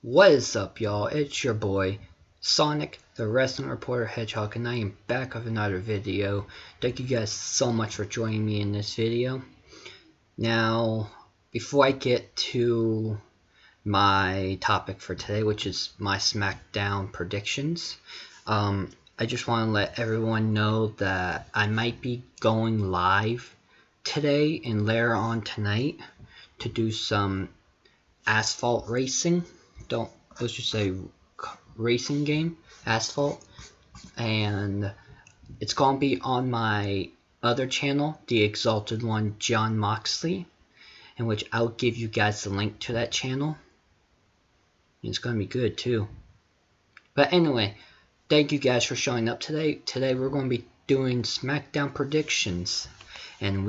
What is up, y'all? It's your boy, Sonic, the Wrestling Reporter Hedgehog, and I am back with another video. Thank you guys so much for joining me in this video. Now, before I get to my topic for today, which is my SmackDown predictions, I just want to let everyone know that I might be going live today and later on tonight to do some asphalt racing. Let's just say racing game, asphalt, and it's gonna be on my other channel, the Exalted One, John Moxley, in which I'll give you guys the link to that channel. It's gonna be good too. But anyway, thank you guys for showing up today. Today we're gonna be doing SmackDown predictions, and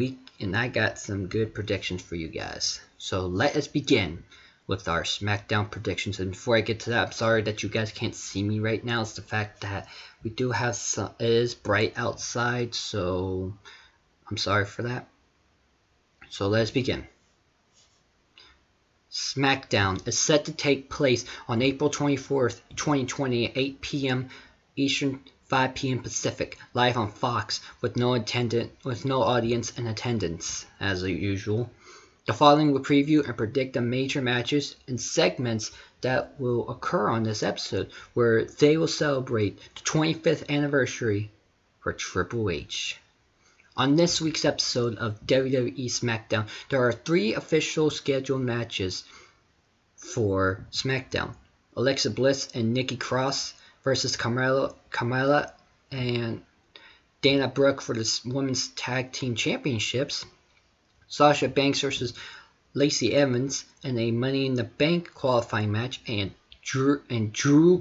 I got some good predictions for you guys. So let us begin with our SmackDown predictions. And before I get to that, I'm sorry that you guys can't see me right now. It's the fact that we do have it is bright outside, so I'm sorry for that. So let's begin. SmackDown is set to take place on April 24th, 2020 at 8 p.m. Eastern, 5 p.m. Pacific, live on Fox with no audience in attendance as usual. The following will preview and predict the major matches and segments that will occur on this episode, where they will celebrate the 25th anniversary for Triple H. On this week's episode of WWE SmackDown, there are 3 official scheduled matches for SmackDown. Alexa Bliss and Nikki Cross versus Carmella and Dana Brooke for the Women's Tag Team Championships. Sasha Banks versus Lacey Evans in a Money in the Bank qualifying match, and Drew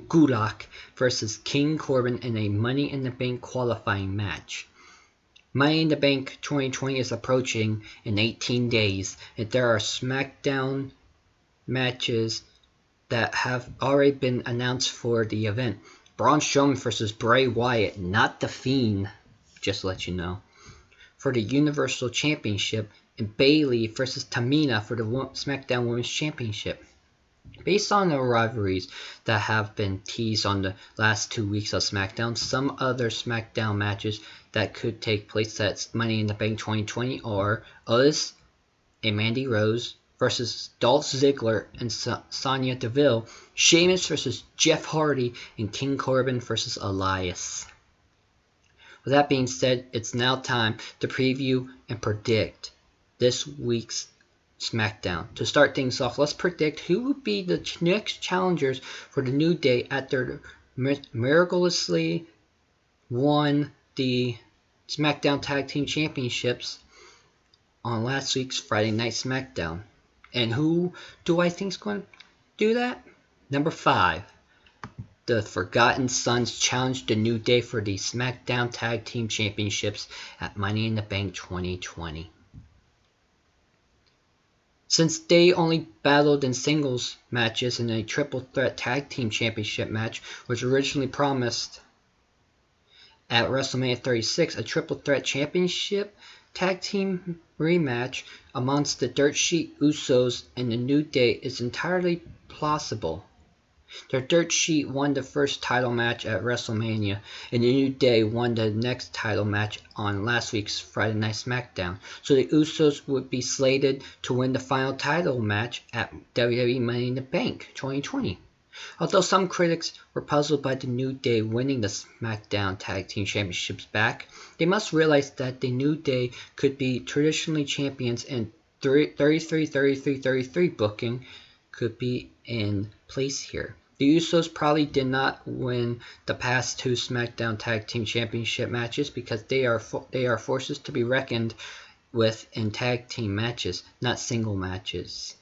Gulak versus King Corbin in a Money in the Bank qualifying match. Money in the Bank 2020 is approaching in 18 days, and there are SmackDown matches that have already been announced for the event. Braun Strowman versus Bray Wyatt, not The Fiend, just to let you know, for the Universal Championship, and Bayley versus Tamina for the SmackDown Women's Championship. Based on the rivalries that have been teased on the last 2 weeks of SmackDown, some other SmackDown matches that could take place at Money in the Bank 2020 are Otis and Mandy Rose versus Dolph Ziggler and Sonya Deville, Sheamus versus Jeff Hardy, and King Corbin versus Elias. With that being said, it's now time to preview and predict this week's SmackDown. To start things off, let's predict who would be the next challengers for the New Day after miraculously won the SmackDown Tag Team Championships on last week's Friday Night SmackDown. And who do I think is going to do that? Number 5. The Forgotten Sons challenge the New Day for the SmackDown Tag Team Championships at Money in the Bank 2020. Since they only battled in singles matches in a triple threat tag team championship match, which originally promised at WrestleMania 36 a triple threat championship tag team rematch amongst the Dirt Sheet, Usos, and the New Day is entirely plausible. The Dirt Sheet won the first title match at WrestleMania, and the New Day won the next title match on last week's Friday Night SmackDown, so the Usos would be slated to win the final title match at WWE Money in the Bank 2020. Although some critics were puzzled by the New Day winning the SmackDown Tag Team Championships back, they must realize that the New Day could be traditionally champions, and 33-33-33 booking could be in place here. The Usos probably did not win the past 2 SmackDown Tag Team Championship matches because they are forces to be reckoned with in tag team matches, not single matches.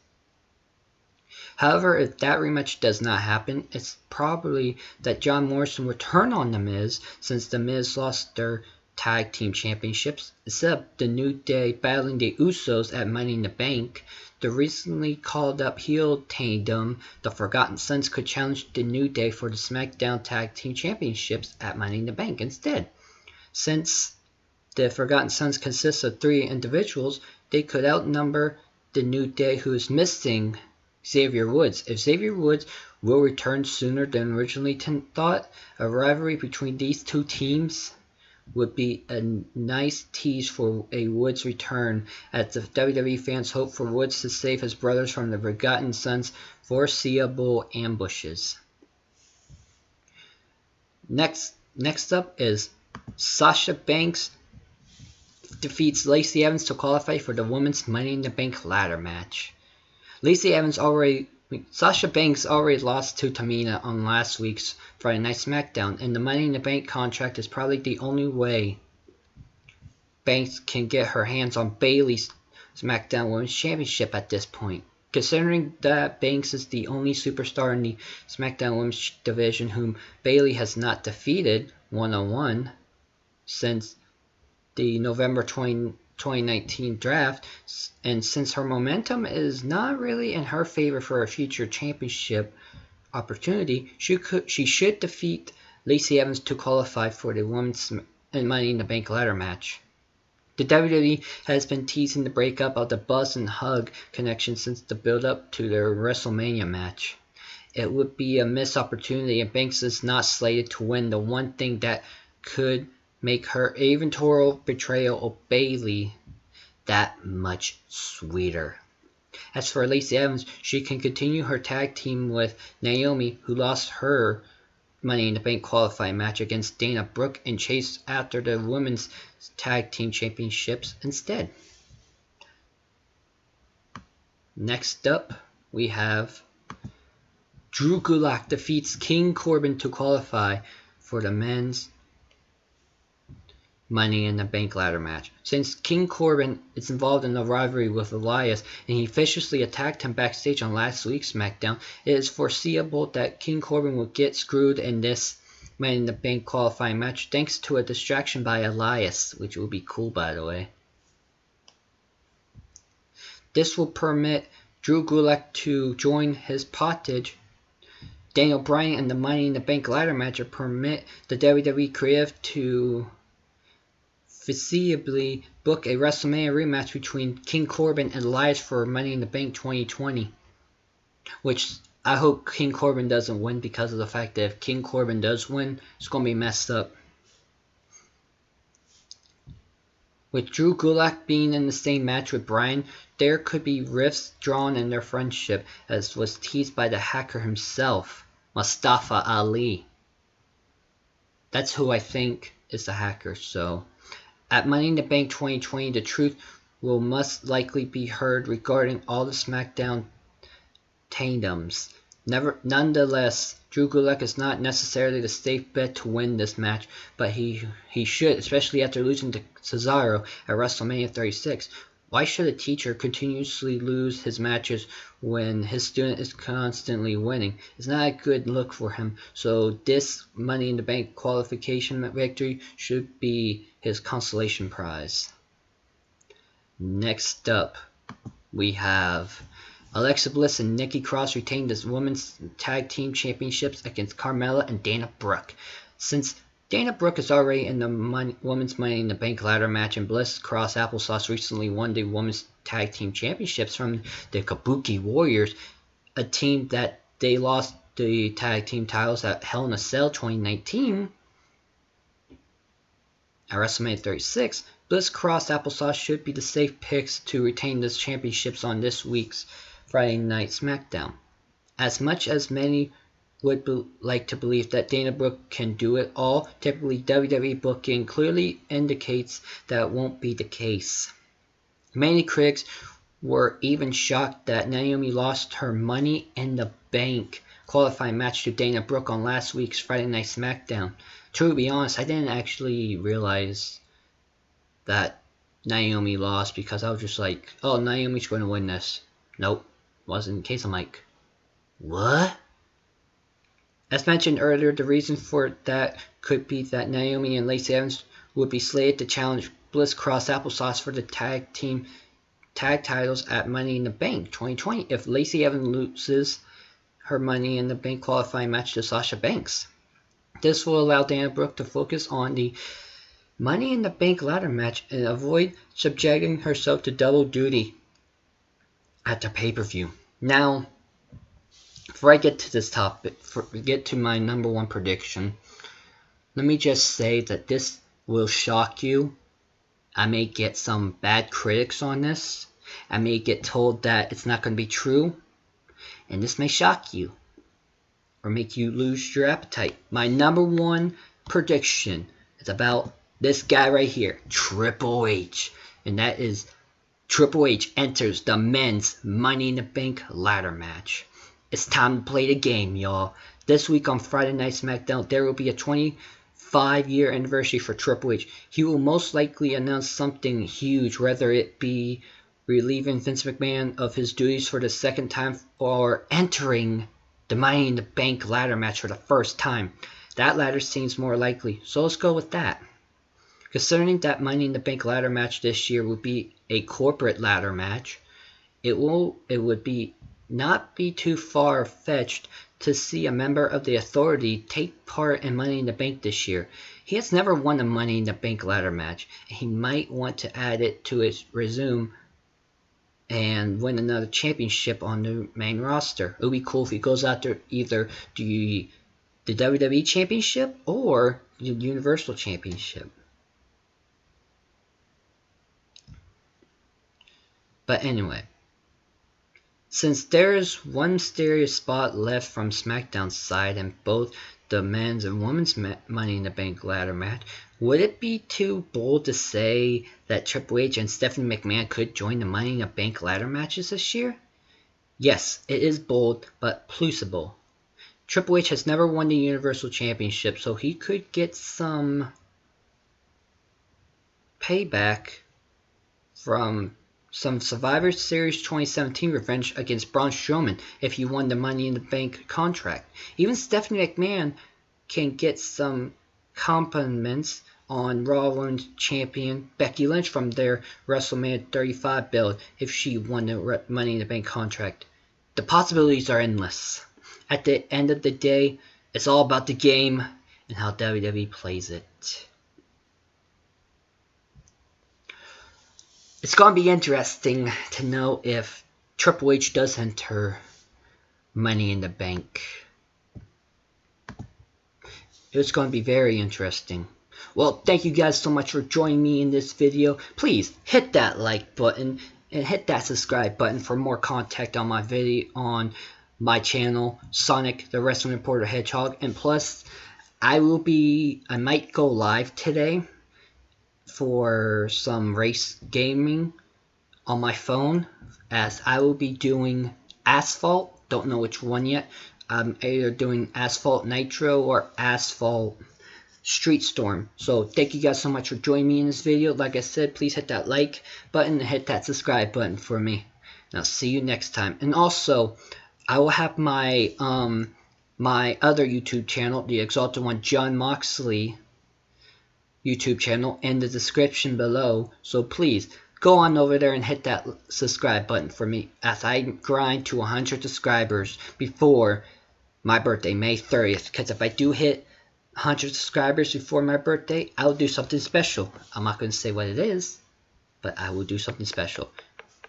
However, if that rematch does not happen, it's probably that John Morrison will turn on The Miz, since The Miz lost their Tag Team Championships. Instead of the New Day battling the Usos at Money in the Bank, the recently called up heel tandem, the Forgotten Sons, could challenge the New Day for the SmackDown Tag Team Championships at Money in the Bank instead. Since the Forgotten Sons consists of 3 individuals, they could outnumber the New Day, who is missing Xavier Woods. If Xavier Woods will return sooner than originally thought, a rivalry between these two teams would be a nice tease for a Woods return, as the WWE fans hope for Woods to save his brothers from the Forgotten Sons' foreseeable ambushes. Next up is Sasha Banks defeats Lacey Evans to qualify for the Women's Money in the Bank ladder match. Sasha Banks already lost to Tamina on last week's Friday Night SmackDown, and the Money in the Bank contract is probably the only way Banks can get her hands on Bayley's SmackDown Women's Championship at this point. Considering that Banks is the only superstar in the SmackDown Women's division whom Bayley has not defeated one-on-one since the November 2019 draft, and since her momentum is not really in her favor for a future championship opportunity, she should defeat Lacey Evans to qualify for the Women's Money in the Bank ladder match. The WWE has been teasing the breakup of the Buzz and Hug connection since the build-up to their WrestleMania match. It would be a missed opportunity, and Banks is not slated to win the one thing that could make her eventual betrayal of Bayley that much sweeter. As for Lacey Evans, she can continue her tag team with Naomi, who lost her Money in the Bank qualifying match against Dana Brooke, and chase after the Women's Tag Team Championships instead. Next up, we have Drew Gulak defeats King Corbin to qualify for the Men's Money in the Bank ladder match. Since King Corbin is involved in a rivalry with Elias, and he viciously attacked him backstage on last week's SmackDown, it is foreseeable that King Corbin will get screwed in this Money in the Bank qualifying match thanks to a distraction by Elias, which will be cool, by the way. This will permit Drew Gulak to join his pottage Daniel Bryan in the Money in the Bank ladder match, or permit the WWE creative to feasibly book a WrestleMania rematch between King Corbin and Elias for Money in the Bank 2020. Which I hope King Corbin doesn't win, because of the fact that if King Corbin does win, it's going to be messed up. With Drew Gulak being in the same match with Bryan, there could be rifts drawn in their friendship, as was teased by the hacker himself, Mustafa Ali. That's who I think is the hacker, so at Money in the Bank 2020, the truth will most likely be heard regarding all the SmackDown tandems. Nonetheless, Drew Gulak is not necessarily the safe bet to win this match, but he should, especially after losing to Cesaro at WrestleMania 36. Why should a teacher continuously lose his matches when his student is constantly winning? It's not a good look for him, so this Money in the Bank qualification victory should be his consolation prize. Next up, we have Alexa Bliss and Nikki Cross retained as Women's Tag Team Championships against Carmella and Dana Brooke. Since Dana Brooke is already in the Women's Money in the Bank ladder match, and Bliss Cross Applesauce recently won the Women's Tag Team Championships from the Kabuki Warriors, a team that they lost the tag team titles at Hell in a Cell 2019 at WrestleMania 36, Bliss Cross Applesauce should be the safe picks to retain these championships on this week's Friday Night SmackDown. As much as many would like to believe that Dana Brooke can do it all, typically WWE booking clearly indicates that won't be the case. Many critics were even shocked that Naomi lost her Money in the Bank qualifying match to Dana Brooke on last week's Friday Night SmackDown. To be honest, I didn't actually realize that Naomi lost, because I was just like, oh, Naomi's going to win this. Nope, wasn't the case. I'm like, what? As mentioned earlier, the reason for that could be that Naomi and Lacey Evans would be slated to challenge Bliss Cross Applesauce for the tag titles at Money in the Bank 2020 if Lacey Evans loses her Money in the Bank qualifying match to Sasha Banks. This will allow Dana Brooke to focus on the Money in the Bank ladder match and avoid subjecting herself to double duty at the pay-per-view. Now, before I get to this topic, get to my number one prediction, let me just say that this will shock you. I may get some bad critics on this. I may get told that it's not going to be true. And this may shock you. Or make you lose your appetite. My number one prediction is about this guy right here. Triple H. And that is Triple H enters the men's Money in the Bank ladder match. It's time to play the game, y'all. This week on Friday Night SmackDown, there will be a 25-year anniversary for Triple H. He will most likely announce something huge, whether it be relieving Vince McMahon of his duties for the second time or entering the Money in the Bank ladder match for the first time. That ladder seems more likely, so let's go with that. Considering that Money in the Bank ladder match this year would be a corporate ladder match, it would not be too far-fetched to see a member of the Authority take part in Money in the Bank this year. He has never won a Money in the Bank ladder match, and he might want to add it to his resume and win another championship on the main roster. It would be cool if he goes out there either the WWE Championship or the Universal Championship. But anyway, since there is one mysterious spot left from SmackDown's side in both the men's and women's Money in the Bank ladder match, would it be too bold to say that Triple H and Stephanie McMahon could join the Money in the Bank ladder matches this year? Yes, it is bold, but plausible. Triple H has never won the Universal Championship, so he could get some payback from some Survivor Series 2017 revenge against Braun Strowman if he won the Money in the Bank contract. Even Stephanie McMahon can get some compliments on Raw Women's Champion Becky Lynch from their WrestleMania 35 build if she won the Money in the Bank contract. The possibilities are endless. At the end of the day, it's all about the game and how WWE plays it. It's going to be interesting to know if Triple H does enter Money in the Bank. It's going to be very interesting. Well, thank you guys so much for joining me in this video. Please hit that like button and hit that subscribe button for more content on my video on my channel, Sonic the Wrestling Reporter Hedgehog. And plus, I might go live today for some race gaming on my phone, as I will be doing Asphalt. Don't know which one yet. I'm either doing Asphalt Nitro or Asphalt Street Storm. So thank you guys so much for joining me in this video. Like I said, please hit that like button and hit that subscribe button for me. And I'll see you next time. And also, I will have my my other YouTube channel, the Exalted One John Moxley YouTube channel, in the description below. So please go on over there and hit that subscribe button for me as I grind to 100 subscribers before my birthday, May 30th. Because if I do hit 100 subscribers before my birthday, I will do something special. I'm not going to say what it is, but I will do something special.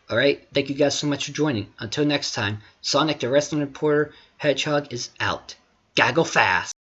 Alright, thank you guys so much for joining. Until next time, Sonic the Wrestling Reporter Hedgehog is out. Gotta go fast.